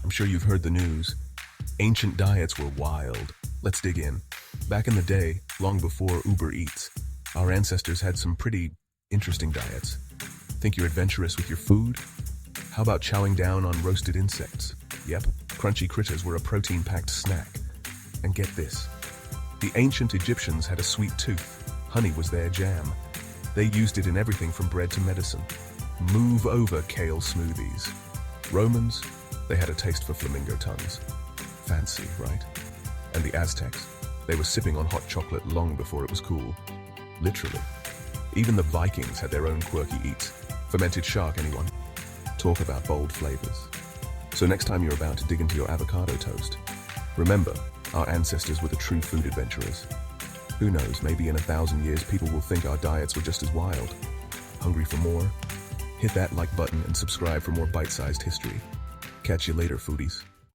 I'm sure you've heard the news. Ancient diets were wild. Let's dig in. Back in the day, long before Uber Eats, our ancestors had some pretty interesting diets. Think you're adventurous with your food? How about chowing down on roasted insects? Yep, crunchy critters were a protein-packed snack. And get this, the ancient Egyptians had a sweet tooth. Honey was their jam. They used it in everything from bread to medicine. Move over kale smoothies. Romans, they had a taste for flamingo tongues. Fancy, right? And the Aztecs, they were sipping on hot chocolate long before it was cool. Literally. Even the Vikings had their own quirky eats. Fermented shark, anyone? Talk about bold flavors. So next time you're about to dig into your avocado toast, remember, our ancestors were the true food adventurers. Who knows, maybe in 1,000 years people will think our diets were just as wild. Hungry for more? Hit that like button and subscribe for more bite-sized history. Catch you later, foodies.